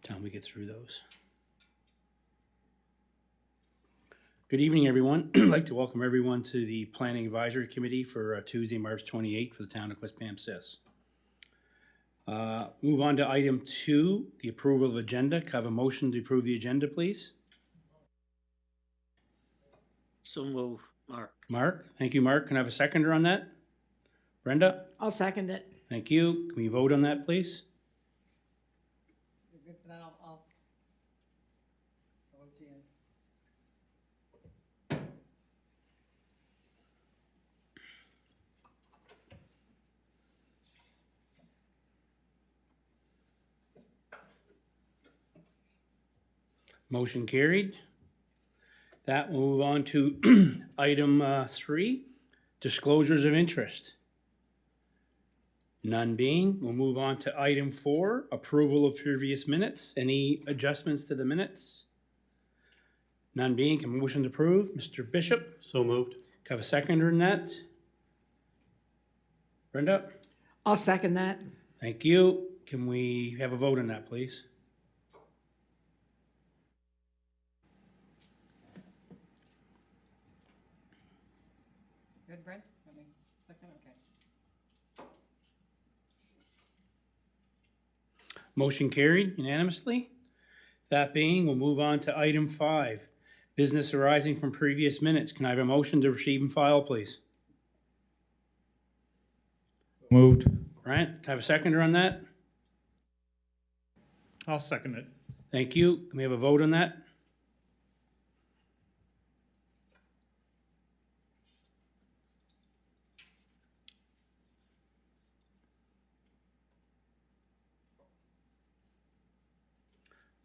Time we get through those. Good evening, everyone. I'd like to welcome everyone to the Planning Advisory Committee for Tuesday, March 28th for the town of Quispamsis. Move on to item 2, the approval of agenda. Can I have a motion to approve the agenda, please? So move, Mark. Mark, thank you, Mark. Can I have a seconder on that? Brenda? I'll second it. Thank you. Can we vote on that, please? You're good for that. I'll vote you in. Motion carried. That will move on to item 3, disclosures of interest. None being, we'll move on to item 4, approval of previous minutes. Any adjustments to the minutes? None being, can motion to approve? Mr. Bishop? So moved. Can I have a seconder in that? Brenda? I'll second that. Thank you. Can we have a vote on that, please? Good, Brent? Second, okay. Motion carried unanimously. That being, we'll move on to item 5, business arising from previous minutes. Can I have a motion to receive and file, please? Moved. Brian, can I have a seconder on that? I'll second it. Thank you. Can we have a vote on that?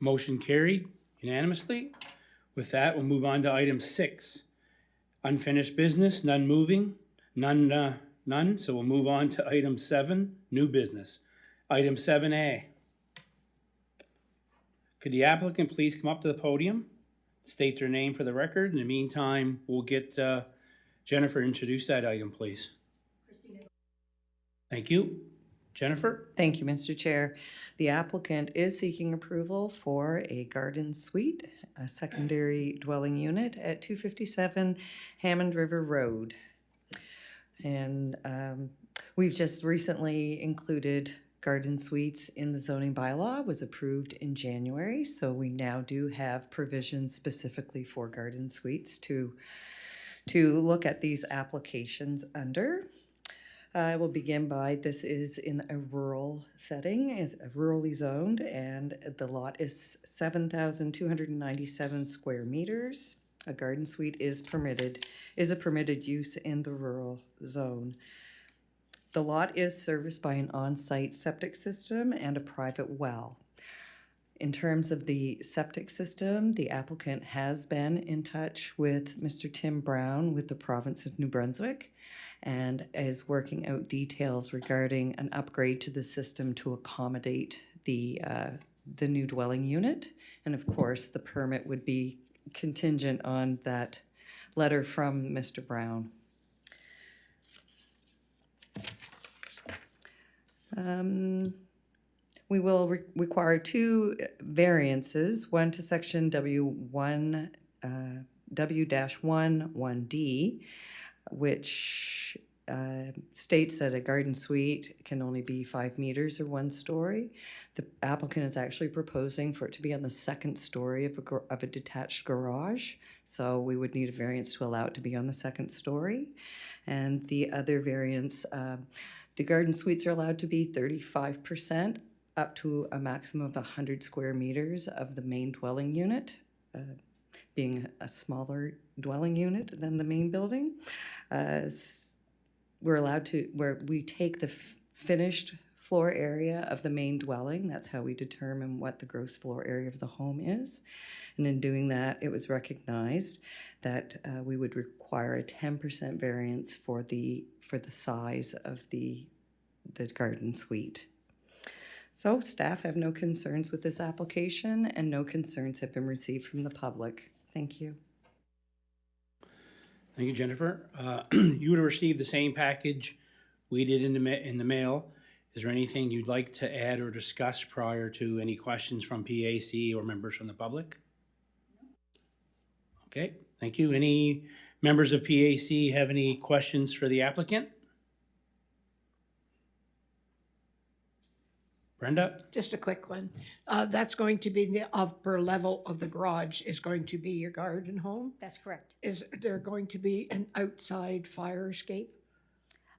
Motion carried unanimously. With that, we'll move on to item 6. Unfinished business, none moving, none. So we'll move on to item 7, new business. Item 7A. Could the applicant please come up to the podium, state their name for the record? In the meantime, we'll get Jennifer to introduce that item, please. Christina. Thank you. Jennifer? Thank you, Mr. Chair. The applicant is seeking approval for a garden suite, a secondary dwelling unit at 257 Hammond River Road. And we've just recently included garden suites in the zoning bylaw, was approved in January. So we now do have provisions specifically for garden suites to look at these applications under. I will begin by, this is in a rural setting, is rurally zoned, and the lot is 7,297 square meters. A garden suite is a permitted use in the rural zone. The lot is serviced by an on-site septic system and a private well. In terms of the septic system, the applicant has been in touch with Mr. Tim Brown with the province of New Brunswick and is working out details regarding an upgrade to the system to accommodate the new dwelling unit. And of course, the permit would be contingent on that letter from Mr. Brown. We will require 2 variances, one to section W-1D, which states that a garden suite can only be 5 meters or 1 story. The applicant is actually proposing for it to be on the 2nd story of a detached garage. So we would need a variance to allow it to be on the 2nd story. And the other variance, the garden suites are allowed to be 35% up to a maximum of 100 square meters of the main dwelling unit, being a smaller dwelling unit than the main building. We're allowed to, where we take the finished floor area of the main dwelling, that's how we determine what the gross floor area of the home is. And in doing that, it was recognized that we would require a 10% variance for the size of the garden suite. So staff have no concerns with this application and no concerns have been received from the public. Thank you. Thank you, Jennifer. You would have received the same package we did in the mail. Is there anything you'd like to add or discuss prior to any questions from PAC or members from the public? Okay, thank you. Any members of PAC have any questions for the applicant? Brenda? Just a quick one. That's going to be the upper level of the garage is going to be your garden home? That's correct. Is there going to be an outside fire escape?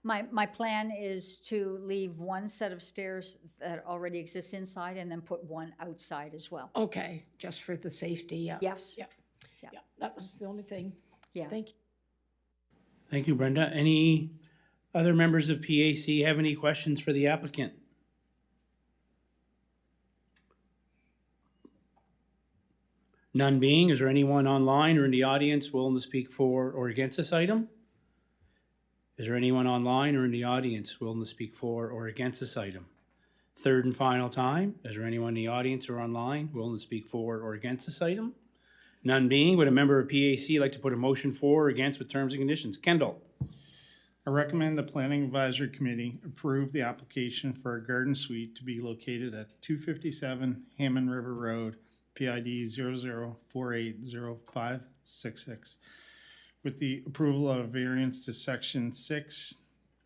My plan is to leave one set of stairs that already exists inside and then put one outside as well. Okay, just for the safety, yeah. Yes. Yeah, Yeah. yeah, that was the only thing. Yeah. Thank you. Thank you, Brenda. Any other members of PAC have any questions for the applicant? None being, is there anyone online or in the audience willing to speak for or against this item? Is there anyone online or in the audience willing to speak for or against this item? Third and final time, is there anyone in the audience or online willing to speak for or against this item? None being, would a member of PAC like to put a motion for or against with terms and conditions? Kendall? I recommend the Planning Advisory Committee approve the application for a garden suite to be located at 257 Hammond River Road, PID 00480566, with the approval of variance to section 6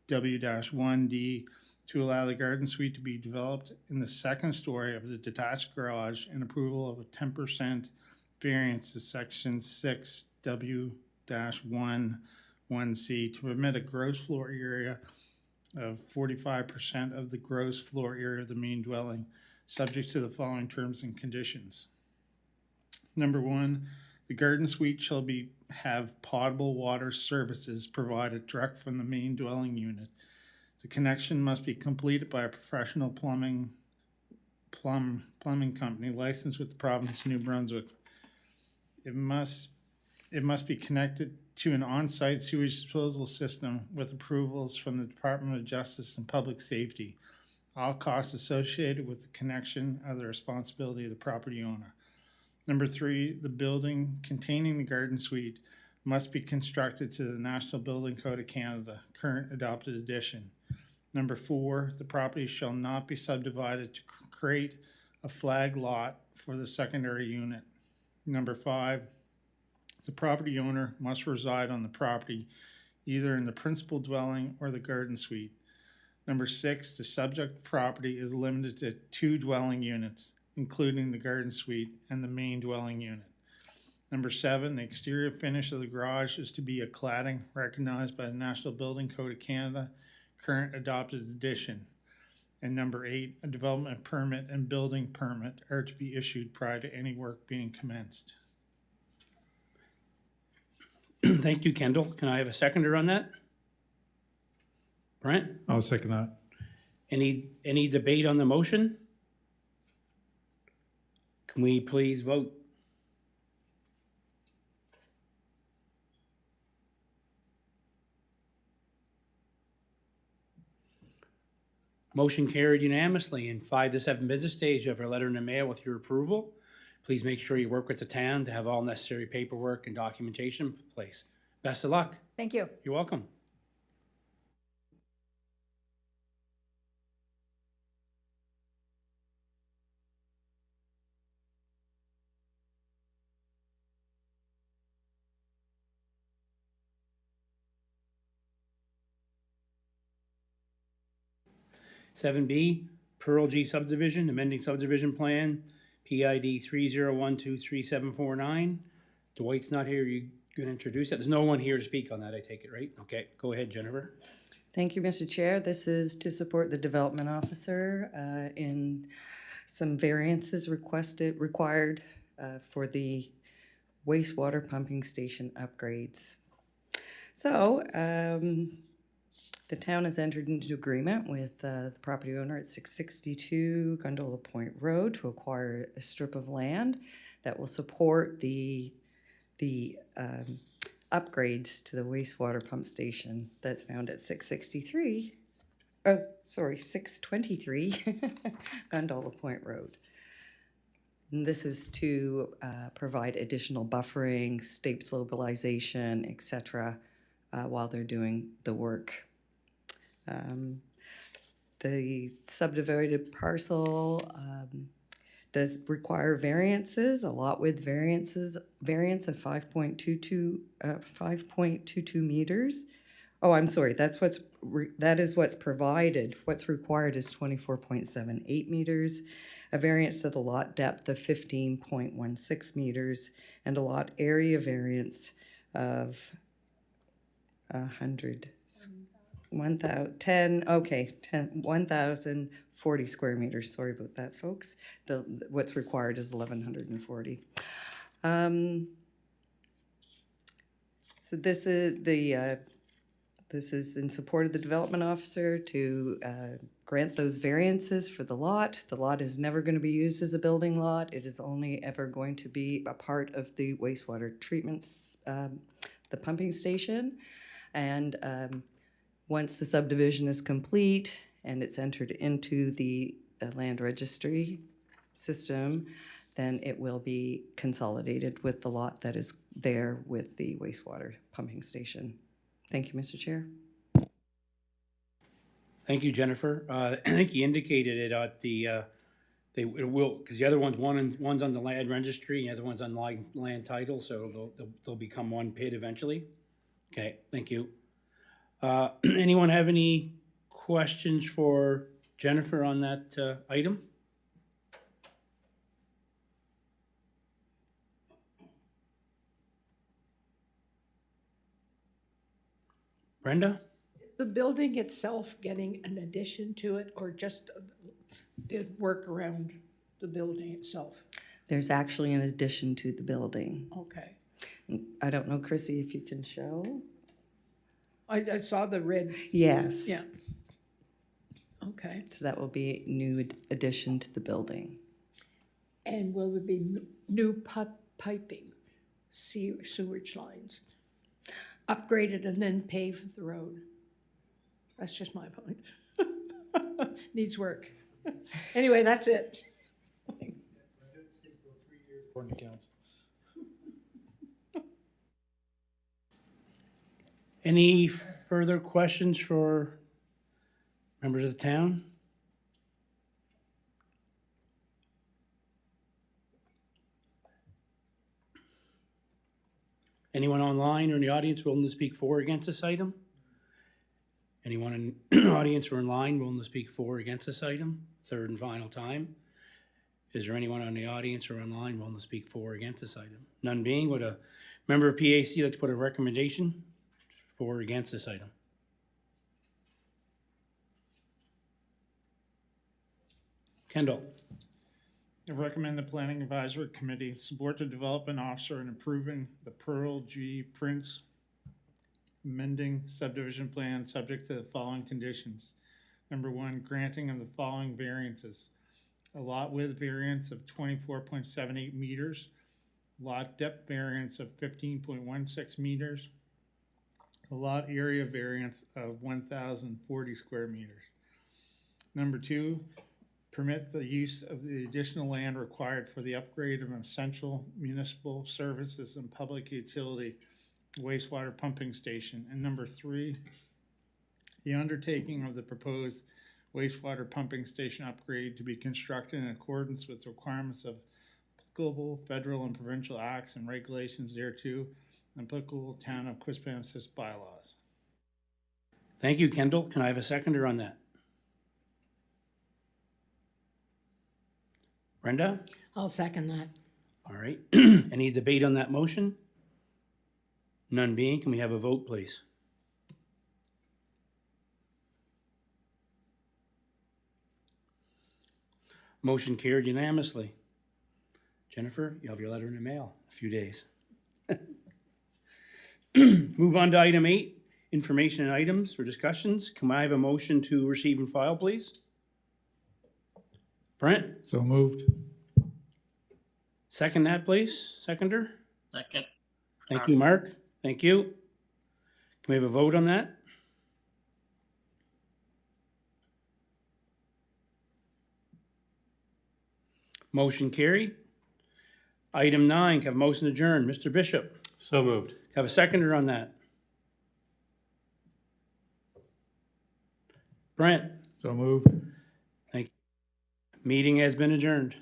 W-1D to allow the garden suite to be developed in the second story of the detached garage, and approval of a 10% variance to section 6 W-1C to permit a gross floor area of 45% of the gross floor area of the main dwelling, subject to the following terms and conditions. Number one, the garden suite shall have potable water services provided direct from the main dwelling unit. The connection must be completed by a professional plumbing company licensed with the province of New Brunswick. It must be connected to an on-site sewage disposal system with approvals from the Department of Justice and Public Safety. All costs associated with the connection are the responsibility of the property owner. Number three, the building containing the garden suite must be constructed to the National Building Code of Canada, current adopted edition. Number four, the property shall not be subdivided to create a flag lot for the secondary unit. Number five, the property owner must reside on the property, either in the principal dwelling or the garden suite. Number six, the subject property is limited to 2 dwelling units, including the garden suite and the main dwelling unit. Number seven, the exterior finish of the garage is to be a cladding recognized by the National Building Code of Canada, current adopted edition. And number eight, a development permit and building permit are to be issued prior to any work being commenced. Thank you, Kendall. Can I have a seconder on that? Brent? I'll second that. Any debate on the motion? Can we please vote? Motion carried unanimously. In 5 to 7 business days, you have a letter in the mail with your approval. Please make sure you work with the town to have all necessary paperwork and documentation in place. Best of luck. Thank you. You're welcome. Seven B, Pearl G subdivision, amending subdivision plan, PID 30123749. Dwight's not here. You gonna introduce it? There's no one here to speak on that, I take it, right? Okay, go ahead, Jennifer. Thank you, Mr. Chair. This is to support the development officer in some variances required for the wastewater pumping station upgrades. So, the town has entered into agreement with the property owner at 662 Gondola Point Road to acquire a strip of land that will support the upgrades to the wastewater pump station that's found at 623 Gondola Point Road. And this is to provide additional buffering, steep stabilization, etc., while they're doing the work. the subdivided parcel does require variances, a lot with variance of 5.22 meters. Oh, I'm sorry, that is what's provided. What's required is 24.78 meters, a variance to the lot depth of 15.16 meters, and a lot area variance of 1,040 square meters. Sorry about that, folks. What's required is 1,140. So this is in support of the development officer to grant those variances for the lot. The lot is never going to be used as a building lot. It is only ever going to be a part of the wastewater treatments, the pumping station. And once the subdivision is complete and it's entered into the land registry system, then it will be consolidated with the lot that is there with the wastewater pumping station. Thank you, Mr. Chair. Thank you, Jennifer. I think you indicated it at it will, because the other one's on the land registry, and the other one's on land title, so they'll become one PID eventually. Okay, thank you. Anyone have any questions for Jennifer on that item? Brenda? Is the building itself getting an addition to it, or just did work around the building itself? There's actually an addition to the building. Okay. I don't know, Chrissy, if you can show? I saw the red, Yes. yeah. Okay. So that will be a new addition to the building. And will there be new piping, sewage lines? Upgraded and then pave the road? That's just my point. Needs work. Anyway, that's it. Any further questions for members of the town? Anyone online or in the audience willing to speak for or against this item? Anyone in the audience or online willing to speak for or against this item? Third and final time. Is there anyone on the audience or online willing to speak for or against this item? None being, would a member of PAC like to put a recommendation for or against this item? Kendall? I recommend the Planning Advisory Committee support the development officer in approving the Pearl G. Prince amending subdivision plan subject to the following conditions. Number one, granting of the following variances. A lot width variance of 24.78 meters, lot depth variance of 15.16 meters, a lot area variance of 1,040 square meters. Number two, permit the use of the additional land required for the upgrade of an essential municipal services and public utility wastewater pumping station. And number three, the undertaking of the proposed wastewater pumping station upgrade to be constructed in accordance with the requirements of applicable federal and provincial acts and regulations thereto, and applicable town of Quispamsis bylaws. Thank you, Kendall. Can I have a seconder on that? Brenda? I'll second that. All right. Any debate on that motion? None being, can we have a vote, please? Motion carried unanimously. Jennifer, you have your letter in the mail in a few days. Move on to item 8, information and items for discussions. Can I have a motion to receive and file, please? Brent? So moved. Second that, please. Seconder? Second. Thank you, Mark. Thank you. Can we have a vote on that? Motion carried. Item 9, can I have a motion adjourned? Mr. Bishop, So moved. can I have a seconder on that? Brent, So moved. Meeting has been adjourned.